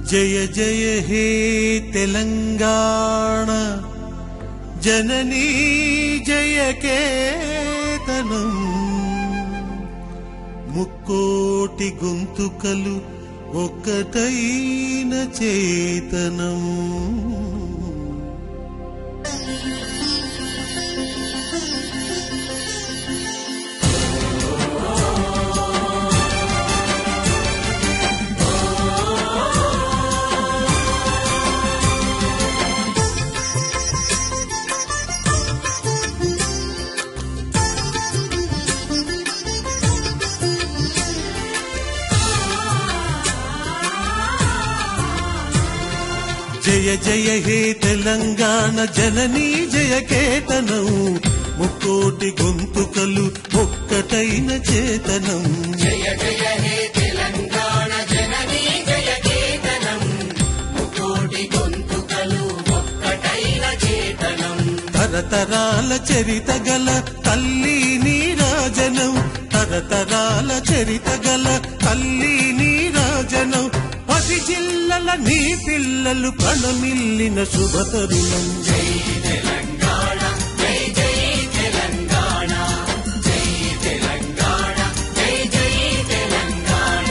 జయ జయ హే తెలంగాణ జననీ జయ కేతనం ముక్కోటి గొంతుకలు ఒక్కటైన చేతనం జయ జయ హే తెలంగాణ జననీ జయ కేతనం ముక్కోటి గొంతుకలు ఒక్కటైన చేతనం జయ జయ హే తెలంగాణ జననీ జయ కేతనం ముక్కోటి గొంతుకలు ఒక్కటైన చేతనం తరతరాల చరిత గల తల్లి నీరాజనం తరతరాల చరిత గల తల్లి నీరాజనం 10 జిల్లల నీ పిల్లలు ప్రణమిల్లిన శుభతరుణం జై తెలంగాణ జై జై తెలంగాణ జై తెలంగాణ జై జై తెలంగాణ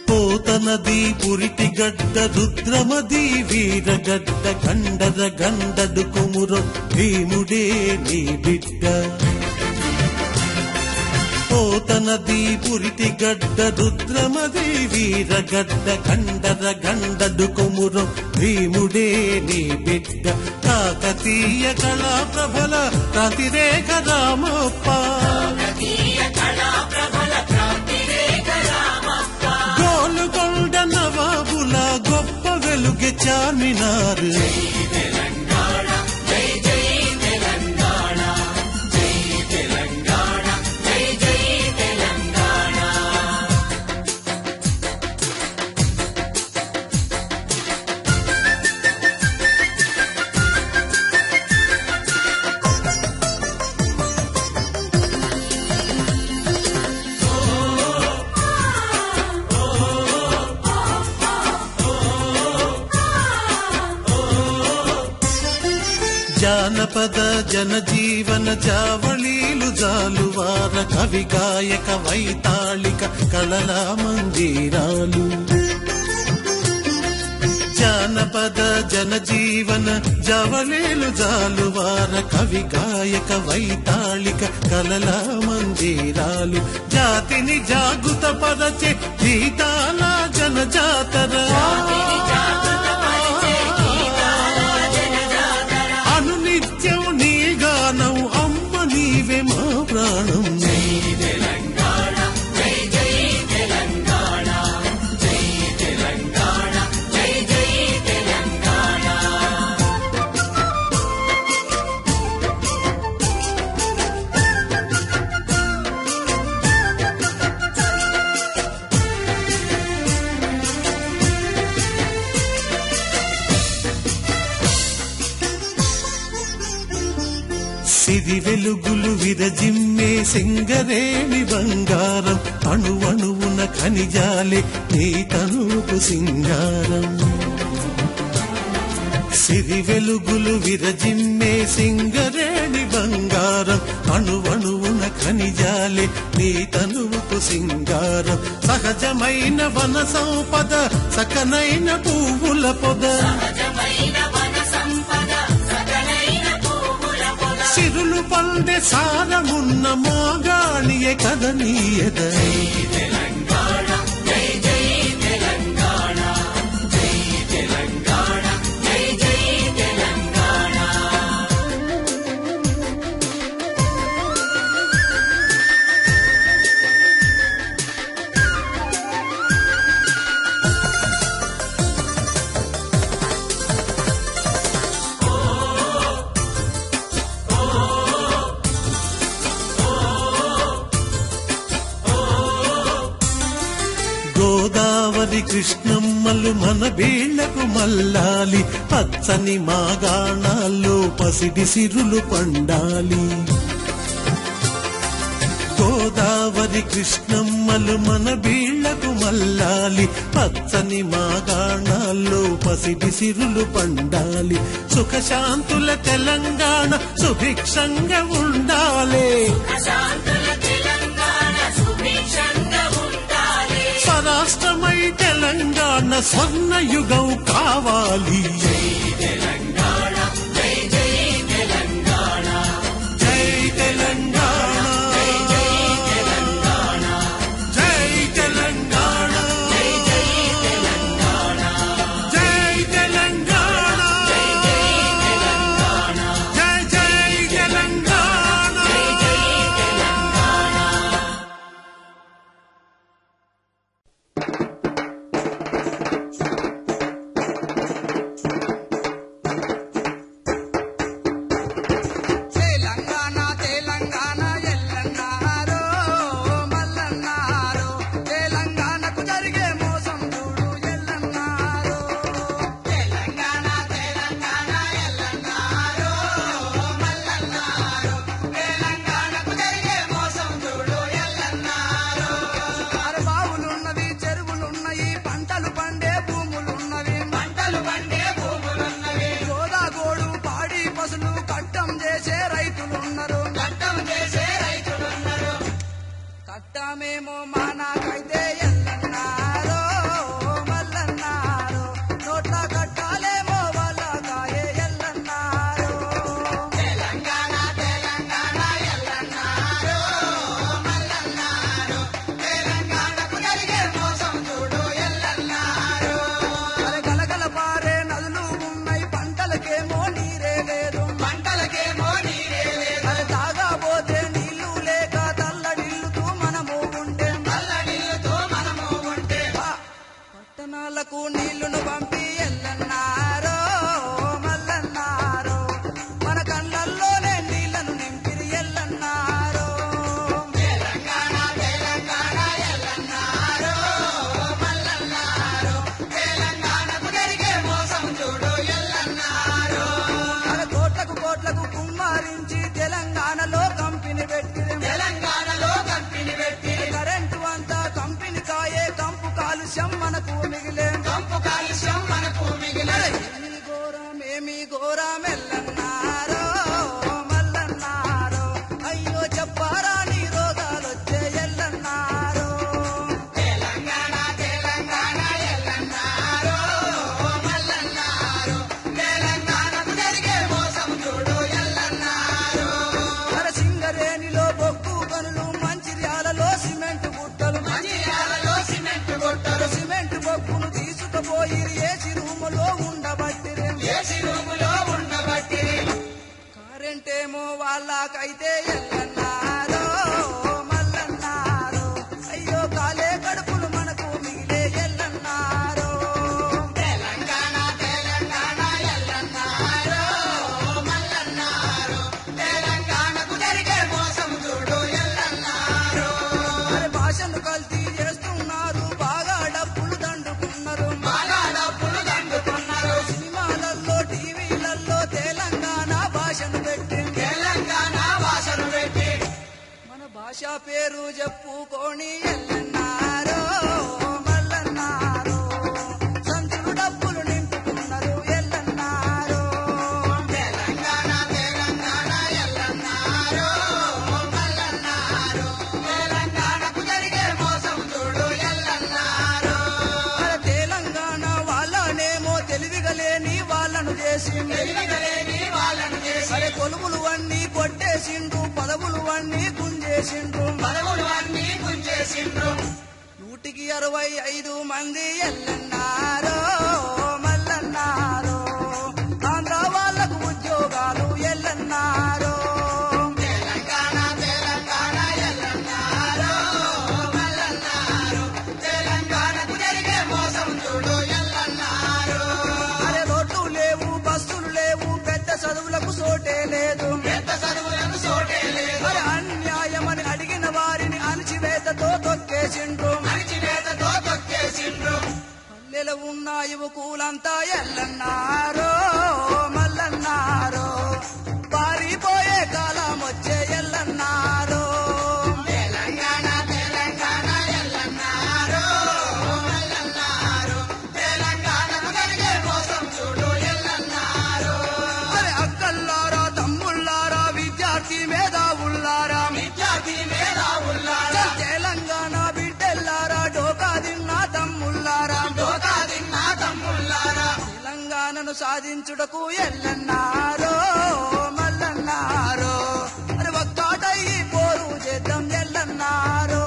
పోతనది పురిటి గడ్డ రుద్రమది వీరగడ్డ గండర గండడు కొమురు భీముడే నీ బిడ్డ పోతనది పురిటి గడ్డ రుద్రమది వీరగడ్డ గండర గండడు కొమురు భీముడే నీ బిడ్డ కాకతీయ కళా ప్రభల క్రాంతిరేఖ రామప్ప కాకతీయ కళా ప్రభల క్రాంతిరేఖ రామప్ప గోలుగొండ నవాబుల గొప్ప వెలుగె చార్మినారు తెలంగాణ జై జై తెలంగాణ జై తెలంగాణ జై జై తెలంగాణ జానపద జనజీవన జావళీలు జాలువార కవి గాయక వైతాళిక కళల మందిరాలు జానపద జనజీవన జావళీలు జాలువార కవి గాయక వైతాళిక కళల మందిరాలు జాతిని జాగృత పరచే గీతాల జనజాతర అనునిత్యం నీ గానం అమ్మ నీవే మా ప్రాణం తెలంగాణ జై జై తెలంగాణ జై తెలంగాణ జై జై తెలంగాణ సిరి వెలుగులు విరజిమ్మే సింగరేణి బంగారం అణువణువున ఖనిజాలే నీ తనుపు సింగారం సిరి వెలుగులు విరజిమ్మే సింగరేణి బంగారం అణువణువున ఖనిజాలే నీ తనుపు సింగారం సహజమైన వన సంపద సకనైన పువ్వుల పొద సహజమైన వన సంపద సకలైన పువ్వుల పొద సిరులు పండే సారమున్న మాగాళియే కదనీయద తెలంగాణ జై జై తెలంగాణ జై తెలంగాణ జై జై తెలంగాణ గోదావరి కృష్ణమ్మలు మన బీళ్లకు మల్లాలి, పచ్చని మాగాణాల్లో పసిడి సిరులు పండాలి. గోదావరి కృష్ణమ్మలు మన బీళ్లకు మల్లాలి, పచ్చని మాగాణాల్లో పసిడి సిరులు పండాలి. సుఖశాంతుల తెలంగాణ సుభిక్షంగా ఉండాలి, స్వరాష్ట్రమై తెలంగాణ స్వర్ణయుగం కావాలి. జై తెలంగాణ, జై జై తెలంగాణ, జై తెలంగాణ, జై తెలంగాణ, జై తెలంగాణ, జై తెలంగాణ, జై తెలంగాణ, జై తెలంగాణ. మేము మానాకైతే ఎల్లన్నారో మల్లన్నారో, నోట్ల కట్టాలేమో వాళ్ళకాయే ఎల్లన్నారో. తెలంగాణ తెలంగాణ ఎల్లన్నారో మల్లన్నారో, తెలంగాణకు జరిగే మోసం చూడు ఎల్లన్నారో. అరే గలగల పారే నదులు ఉన్నాయి, పంటలకేమో నీరే లేదు, పంటలకేమో నీరే లేదు. అరే తాగబోతే నీళ్లు లేక పట్టణాలకు నీళ్లును పంపి ఎల్లన్నారో మల్లన్నారో, మన కళ్ళల్లోనే నీళ్లను నింపిరి ఎల్లన్నారో. తెలంగాణ తెలంగాణ ఎల్లన్నారో మల్లన్నారో, తెలంగాణకు జరిగే మోసం చూడు ఎల్లన్నారో. అరే కోట్లకు కోట్లకు కుమ్మరించి తెలంగాణలో కంపెనీ పెట్టిరి, తెలంగాణలో కంపెనీ పెట్టిరి. కరెంటు అంతా కంపెనీ కాయే, కంపు కాలుష్యం మనకు మిగిలే, కంపు కాలుష్యం మనకు మిగిలే. ఏమి ఘోరం ఏమి ఘోరం ఎల్లన్నారో మల్లన్నారో, అయ్యో చెప్పారా నీ రోగాలొచ్చే ఎల్లన్నారో. తెలంగాణ తెలంగాణ ఎల్లన్నారో మల్లన్నారో, తెలంగాణకు జరిగే మోసం చూడు ఎల్లన్నారో. అరే సింగరేణిలో బొగ్గు గనులు, మంచిర్యాలలో సిమెంట్ గుట్టలు, మంచిర్యాలలో సిమెంట్ గుట్టలు. సిమెంట్ బొగ్గును తీసుకుపోయిరి ఏసి రూములో ఉండబట్టిరి, ఏసి రూములో ఉండబట్టిరి. కరెంటేమో వాళ్ళకైతే ఎల్లన్నారో మల్లన్నారో, అయ్యో కాలే కడుపులు మనకు మిగిలే ఎల్లన్నారో. తెలంగాణ తెలంగాణ ఎల్లన్నారో మల్లన్నారో, తెలంగాణకు జరిగే మోసం చూడు ఎల్లన్నారో. అరే భాషను కల్తీ చేస్తున్నారు, బాగా డబ్బులు దండుకున్నారు, బాగా డబ్బులు దండుకున్నారు. సినిమాలలో టీవీలలో తెలంగాణ భాషను పెట్టి, తెలంగాణ భాషను పెట్టి మన భాష పేరు చెప్పుకొని ఎల్లన్నారో మల్లన్నారో, సంచులు డబ్బులు నింపుకున్నారు ఎల్లన్నారో. తెలంగాణ తెలంగాణ ఎల్లన్నారో మల్లన్నారో, తెలంగాణకు జరిగే మోసం చూడు ఎల్లన్నారో. అరే తెలంగాణ వాళ్ళనేమో తెలివిగలేని వాళ్ళను చేసి, తెలివిగలేని వాళ్ళను చేసి. అరే కొలువులు అన్నీ కొట్టేసిండ్రు, పదవులు అన్నీ గుంజేసిండ్రు, పదవులు అన్నీ గుంజేసిండ్రు. 165 మంది ఎల్లన్నారో మల్లన్నారో, ఆంధ్ర వాళ్ళకు ఉద్యోగాలు ఎల్లన్నారో. తెలంగాణ తెలంగాణ ఎల్లన్నారో మల్లన్నారో, తెలంగాణకు జరిగే మోసం చూడు ఎల్లన్నారో. అరే రోడ్లు లేవు, బస్సులు లేవు, పెద్ద చదువులకు సోటే లేదు, పెద్ద చదువులకు సోటే లేదు. అరే అన్యాయమని అడిగిన వారిని అణచివేతతో తొక్కేసిండ్రు, అణచివేతతో తొక్కేసిండ్రు. ఉన్న యువకులంతా ఎల్లన్నారో మల్లన్నారో పారిపోయే కాలం వచ్చే ఎల్లన్నారో తెలంగాణ తెలంగాణ ఎల్లన్నారో మల్లన్నారో తెలంగాణకు కలిగే మోసం చూడు ఎల్లన్నారో అరే అక్కల్లారా తమ్ముళ్ళారా విద్యార్థి మేధావుల్లారా తెలంగాణ బిడ్డల్లారా డోకా తిన్నా తమ్ముళ్ళారా తెలంగాణను సాధించుటకు ఎల్లన్నారో మల్లన్నారో అరే ఒక్కటయ్యి పోరు చేద్దాం ఎల్లన్నారో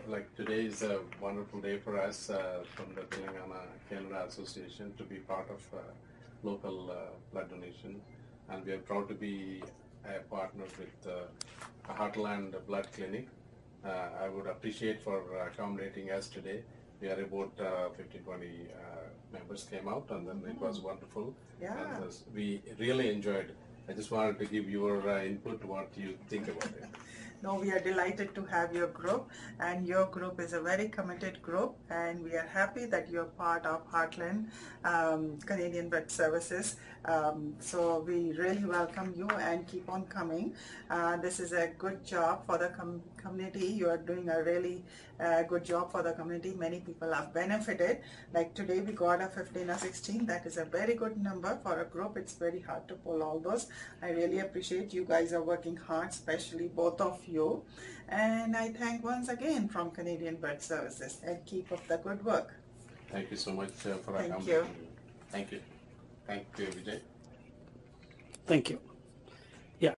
Like today is a wonderful day for us from the Telangana Canada Association to be part of local blood donation, and we are proud to be a partner with Heartland Blood Clinic. I would appreciate for accommodating us today. We are about 15-20 members came out, and then it was wonderful. Yeah. And we really enjoyed. I just wanted to give your input, what you think about it. No, we are delighted to have your group, and your group is a very committed group, and we are happy that you're part of Heartland Canadian Blood Services. So we really welcome you and keep on coming. This is a good job for the community. You are doing a really good job for the community. Many people have benefited. Like today we got a 15 or 16. That is a very good number for a group. It's very hard to pull all those. I really appreciate you guys are working hard, especially both of you. And I thank once again from Canadian Blood Services, and keep up the good work. Thank you so much for Thank accommodating you. me. Thank you. Thank you, Vijay. Thank you.